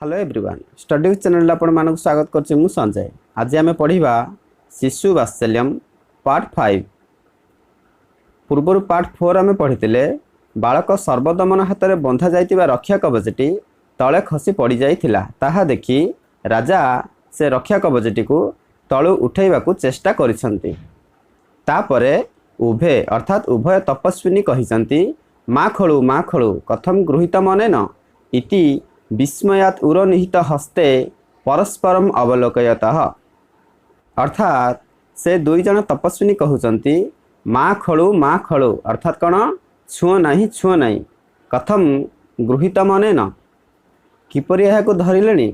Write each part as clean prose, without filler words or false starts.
Hello everyone study channel आपण मानक स्वागत करछि मु संजय। आज आम पढ़ा शिशु वात्सल्यम पार्ट 5। पूर्वर पार्ट 4 आम पढ़ी बालक सर्वदमन हाथ में बंधा जाइतिबा रक्षा कवचटी तले खसी पड़ जाइथिला। ताहा देखि राजा से रक्षा कवचटी को तळु उठाइबाकू चेष्टा करिसंती। तापरे उभे अर्थात उभय तपस्विनी कहिसंती माँ खोलु कथम गृहीत मनेन इति विस्मयात उरनिहित हस्ते परस्परम अवलोकयतः। अर्थात से दुई जन तपस्विनी कहउचंती माँ खोलु अर्थात कौन छुओ नहीं कथम गृहीत मनेन किपरि एहाकू धरिलेनी।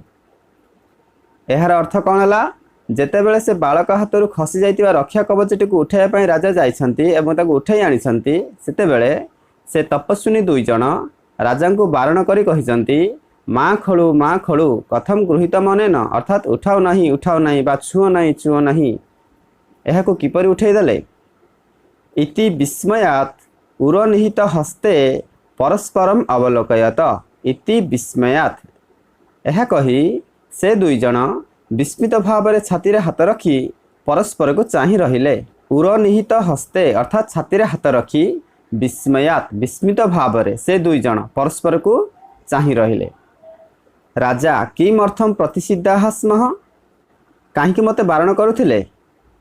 एहार अर्थ कौन है जेतेबेले से बालक हाथरू खसी जाइतिबा रक्षा कवचटी को उठाइबा पई राजा जाइछंती एवं ताकू उठाई आनिछंती। सेतेबेले से तपस्विनी दुई जन राजा को बारण करी कहिसंती माँ खोलु कथम गृहीत मनेन अर्थात उठाओ नहीं बा छुओ नहीं एहाकू किपरि उठाई देले। इति विस्मयात उरनिहित हस्ते परस्परम अवलोकयत इति विस्मयात एहा कही से दुई जन विस्मित भाव में छाती रे हाथ रखी परस्पर को चाहि रहिले। उरनिहित हस्ते अर्थात छाती रे हाथ रखी विस्मयात विस्मित भाव में से दुई जन परस्पर को चाहि रहिले। राजा किमर्थम प्रतिषिद्धाः स्मः काहींकि मते बारण करुथिले।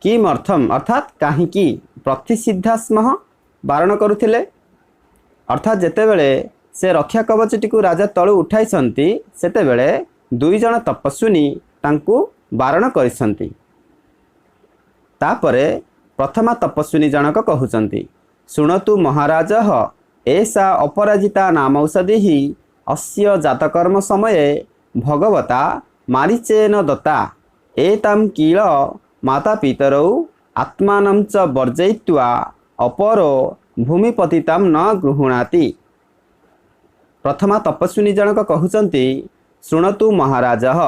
किमर्थम अर्थात काहींकि प्रतिषिद्धा स्मः बारण करुथिले अर्थात जेतेबेले से रक्षा कवचटी को राजा तळु उठाइछंती सेतेबेले दुई जन तपस्विनी तांकू बारण करिसंती। तापरे प्रथमा तपस्विनी जनक कहउचंती शुणतु महाराजः एषा अपराजिता नाम औषधि अस्य जातकर्म समये भगवता मारीचेन दत्ता एतां कील माता पितरौ आत्मानं च वर्जयित्वा अपरो भूमिपतितां न गृह्णाति। प्रथमा तपस्विनी जनक कहउचंती शुणतु महाराजः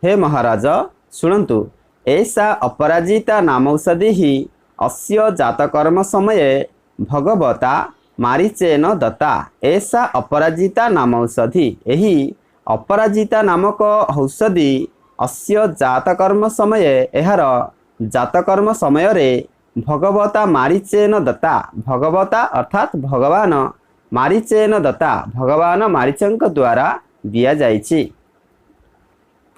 हे महाराज शुणन्तु एषा अपराजिता नाम औषधि अस्य जातकर्म समये भगवता मारीचेन दत्ता ऐसा अपराजिता नाम औषधि एही अपराजिता नामक औषधि अस्य जातकर्म समय एहार जातकर्म समय रे भगवता मारीचेन दत्ता भगवता अर्थात भगवान मारीचेन दत्ता भगवान मारीचंक द्वारा दिया जाइछि।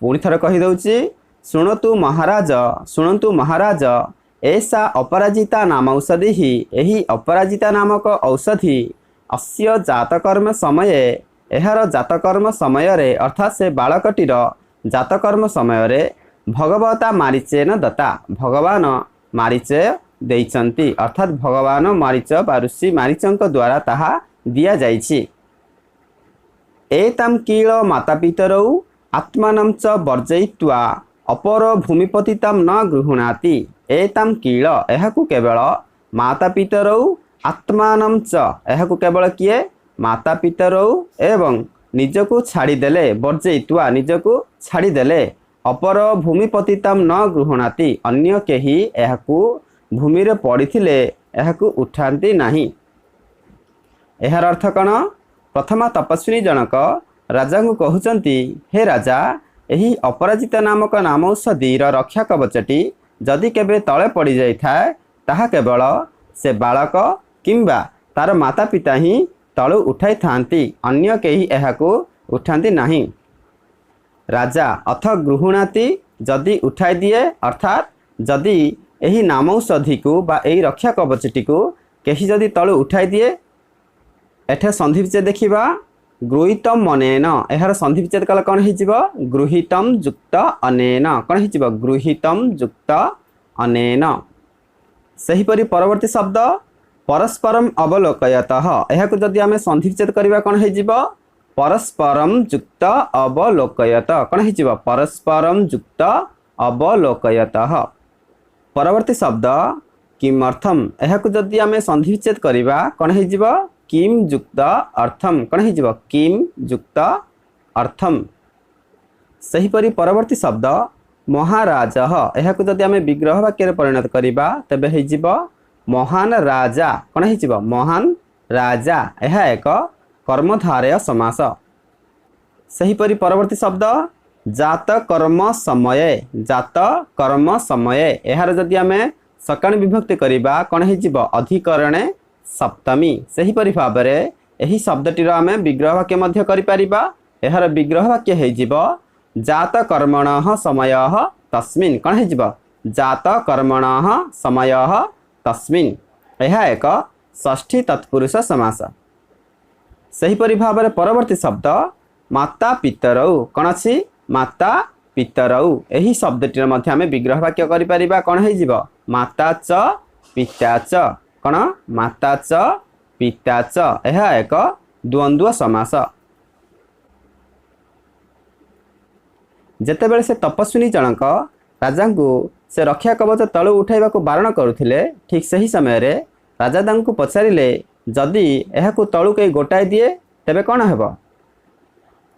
पुणी थर कहि दउछि शुणन्तु महाराज ऐसा अपराजिता नाम औषधि यही अपराजिता नामक औषधि अस्य जातकर्म समय एहार जातकर्म समय रे अर्थात से बालकटीर जातकर्म समय रे भगवता मारीचेन दत्ता भगवान मारीचे देइचंती अर्थात भगवान मारीच बा ऋषि मारीचंक द्वारा ताहा दिया जाइछि। एतां कील माता पितरौ आत्मानं च वर्जयित्वा अपर भूमिपतितां न गृह्णाति। एतां कील एहाकू केवल माता पितरौ आत्मानं च एहाकू केवल किए माता पितरौ एवं निजको छाड़ीदेले वर्जयित्वा निजको छाड़ीदेले अपर भूमिपतितां न गृह्णाति अन्य केही एहाकू भूमि रे पड़िथिले एहाकू उठांती नाही। एहार अर्थ कण प्रथमा तपस्विनी जनक राजा को कहउचंती हे राजा एही अपराजिता नामक नाम औषधिर रक्षा कवचटी जदि केबे तले पड़ी जाई थाए ताहा केवल से बालक किंबा तार माता पिता ही तळु उठाई थांती अन्य केही एहाकू उठांती नहीं। राजा अथ गृह्णाति जदि उठाई दिए अर्थात जदि एही नाम औषधि को बा एही रक्षा कवचटी को केही जदि तळु उठाई दिए एठे संधि विच्छेद देखिबा गृहीतम मनेन एहार संधि विच्छेद कल कौन हो गृहीतम जुक्त अनेन कौन हो गृहीतम जुक्त अनेन। सेहीपरि परवर्ती शब्द परस्परम अवलोकयतः एहाकू जदि आमे संधि विच्छेद करबा कौन हो परस्परम जुक्त अवलोकयत कौन हो परस्परम जुक्त अवलोकयतः। परवर्ती शब्द किमर्थम एहाकू जदि आमे संधि विच्छेद करबा कौन हो किम जुक्त अर्थम कौन हो किम जुक्त अर्थम। सेहीपरि परवर्ती शब्द महाराज एहाकू जदि आमे विग्रह वाक्य परिणत करबा तबे हो महान राजा कौन हो महान राजा यह एक कर्मधारय समास। सेहीपरि परवर्ती शब्द जात कर्म समय जात कर्म समय यार जदि आम सकाण विभक्ति करवा कौन हो अधिकरणे सप्तमी सेहीपरि भाव में यही शब्दटीर आम विग्रह वाक्य यार विग्रह वाक्य हो जात कर्मण समय तस्मिन् कौन हो जात कर्मण समय तस्मिन् यह एक षष्ठी तत्पुरुष समास। सेहीपरि भाव में परवर्ती शब्द माता पितरौ कौन अच्छी माता पितरौ यही शब्दटीर आम विग्रह वाक्य करिपरिबा कौन हो माता च पिता च कौन माता च पिता च यह एक द्वंद्व समास। जेतेबेले से तपस्विनी जनक राजा को से रक्षा कवच तलु उठाइबा बारण करुथिले ठीक सही समय रे राजा दांको पचारिले जदि एहाकु तलु के गोटाई दिए तेबे कौन हेब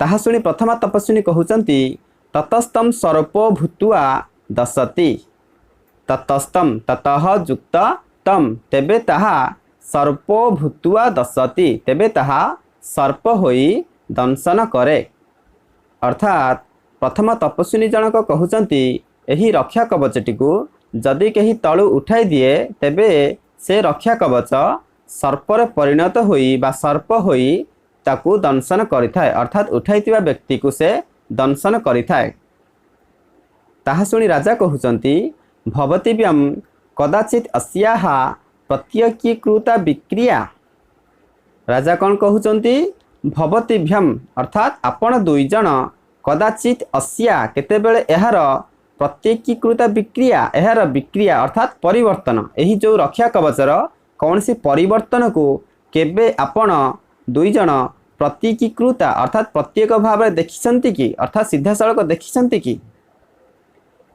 ताहा सुनी प्रथमा तपस्विनी कहउचंती ततस्तम सर्पो भूत्वा दशति ततस्तम ततः जुक्त तम तेबे ताहा सर्पो भूत्वा दशति तेबे ताहा सर्प होई दंशन करे। अर्थात प्रथम तपस्विनी जनक कहउचंती एही रक्षा कवचटी को जदि कहीं तलु उठाई दिए तेबे से रक्षा कवच सर्पर परिणत होई बा सर्प होई ताकू दंशन करिथाए अर्थात उठाइतिबा व्यक्ति को से दंशन करिथाए। ताहा सुनी राजा कहउचंती भवतीभ्यम कदाचित अस्याः प्रत्यकीकृता विक्रिया राजा कौन कहउचंती भवतीभ्यम अर्थात आपण दुई जन कदाचित अस्या केतेबेले एहार प्रत्यकीकृत विक्रिया यार विक्रिया अर्थात परिवर्तन यही जो रक्षा कवचर कौन सी परिवर्तन को केबे आपण दुई जन प्रत्यकीकृत अर्थात प्रत्येक भाव में देखिसंती कि अर्थात सीधा सड़क देखिसंती कि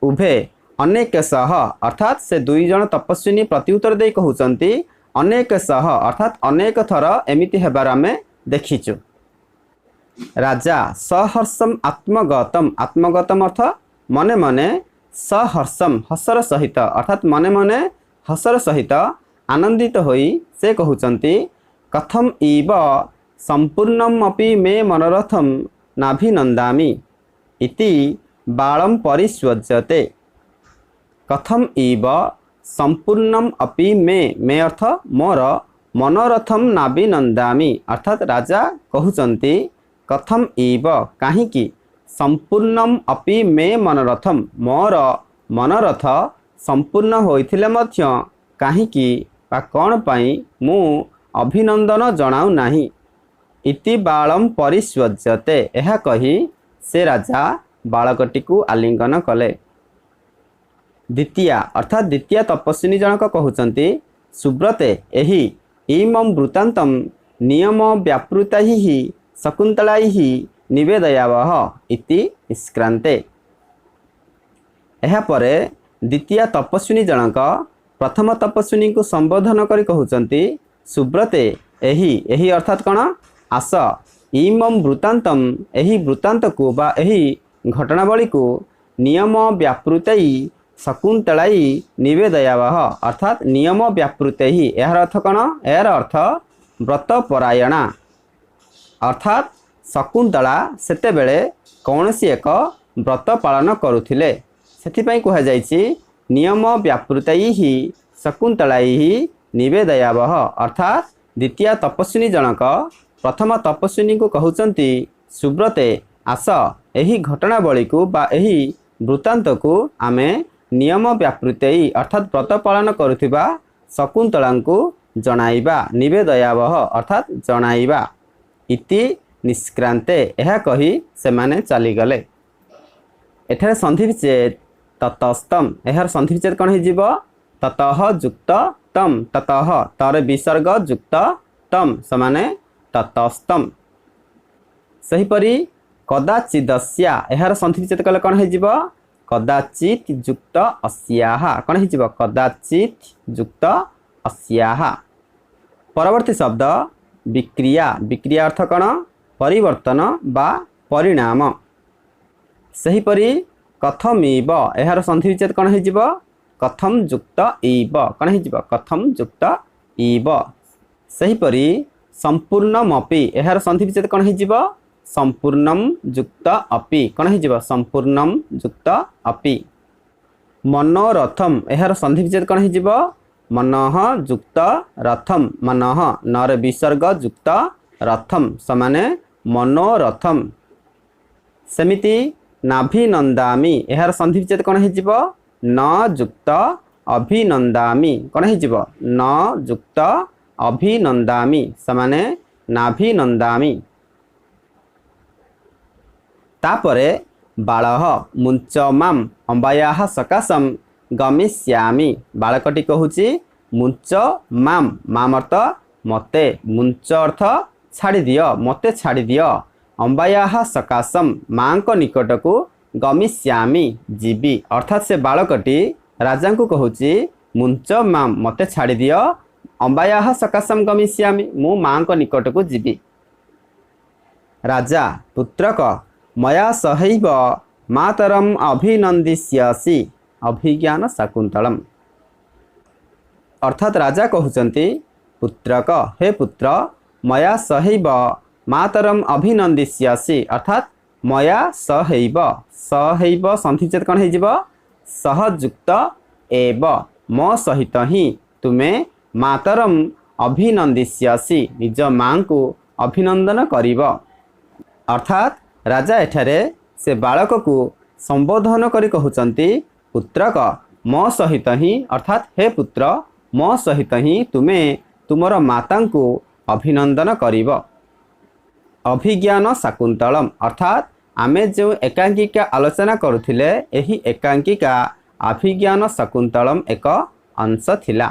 उभे अनेक सह अर्थात से दुई जन तपस्विनी प्रत्युत्तर दे कहउचंती अनेक सह अर्थात अनेक थर एमिति हेबार आमे देखिचु। राजा सहर्षम आत्मगतम आत्मगतम अर्थ मने मने सहर्षम हसर सहित अर्थात मने मने हसर सहित आनंदित होई से कहउचंती कथम इव संपूर्णम अपि मे मनोरथम नाभिनंदामि इति बालम परिस्वज्यते कथम इव संपूर्णम अपि मे अर्थ मोर मनोरथम नाभिनंदामि अर्थात राजा कहउचंती कथम इव काहीकि संपूर्णम अपि मे मनोरथम मोर मनोरथ संपूर्ण होइथिले मध्य काहीकि बा कौन पाई मु अभिनंदन जनाऊ नाही इति बालम परिस्वज्यते यह कही से राजा बालकटी को आलिंगन कले। द्वितीया अर्थात द्वितीय तपस्विनी जनक कहउचंती सुब्रते एही इमं वृत्तांतम नियम व्यापृताहि शकुंतलाई निवेदयावह इति निष्क्रांते। यह परे द्वितीय तपस्विनी जनक प्रथम तपस्विनी को संबोधन करी कहउचंती सुब्रते एही अर्थात कौन आस इमं वृत्तांतम एही वृत्तांत को बा एही घटनावली को नियम व्यापृतई शकुंतलाई निवेदयावह अर्थात नियम व्यापृतई यार अर्थ कौन यार अर्थ व्रत परायणा अर्थात शकुंतला सेतेबेले कौनसी एक व्रत पालन करुथिले सेथिपई कहा जायछि नियम व्यापृतई शकुंतलाई निवेदयावह अर्थात द्वितीय तपस्विनी जनक प्रथम तपस्विनी को कहउचंती सुब्रते आस एही घटनावली को बा एही वृत्तांत को आमे नियम व्यापृतई अर्थात व्रत पालन करुथिबा शकुंतला को जणाइबा निवेदयावह अर्थात जणाइबा इति निष्क्रांते यह कही से माने चली गले। एठारे संधि विच्छेद ततस्तम यार संधि विच्छेद कौन हो ततः जुक्त तम ततः तर विसर्ग जुक्त तम समाने ततस्तम। सहीपरि कदाचिदस्या यार संधि विच्छेद कले कौन हो कदाचित जुक्त अस्याः कौन हो कदाचित जुक्त अस्याः। परवर्ती शब्द विक्रिया विक्रिया अर्थ कौन परिवर्तन बा परिणाम। सहीपरि कथमिव यार संधि विच्छेद कौन हो कथम जुक्त इव कौन हो कथम जुक्त इव। सहीपरि संपूर्णमपि यार संधि विच्छेद कौन हो संपूर्णम युक्त अपि कौन हो संपूर्णम युक्त अपि मनोरथम यार संधि विच्छेद कौन हो मनः युक्त रथम मनः नर विसर्ग युक्त रथम समाने मनोरथम सेमिति नाभिनंदामि यार संधि विच्छेद कौन हो न युक्त अभिनंदामि कौन हो न युक्त अभिनंदामि समाने नाभिनंदामि तापरे बालः मुंच माम अंबायाः सकाशम गमिष्यामि बालकटी कहूची मुंच माम माम अर्थ मते मुंच अर्थ छाड़ी दियो मते छाड़ी दियो अंबायाः सकाशम माँ को निकट को गमिष्यामि जीवी अर्थात से बालकटी राजा को कहूची मुंच माम मते छाड़ी दियो अंबायाः सकाशम गमिष्यामि मु माँ को निकट को जीवी राजा पुत्रक मया सहैव मातरम अभिनंदिष्यसि अभिज्ञान शाकुंतलम अर्थात राजा कहउचंती पुत्रक हे पुत्र मया सहैव मातरम अभिनंदिष्यसि अर्थात मया सहैव सहैव संधिच्छेद कौन हो सहयुक्त एव मो सहित ही तुमे मातरम अभिनंदिष्यसि निज माँ को अभिनंदन करिव अर्थात राजा एठारे से बालक को संबोधन करी कहउचंती पुत्रक मो सहित ही अर्थात हे पुत्र मो सहित ही तुमे तुमर माता को अभिनंदन करिव अभिज्ञान शाकुंतलम अर्थात आमे जो एकांकिका आलोचना करुथिले एही एकांकिका अभिज्ञान शाकुंतलम एक अंश थिला।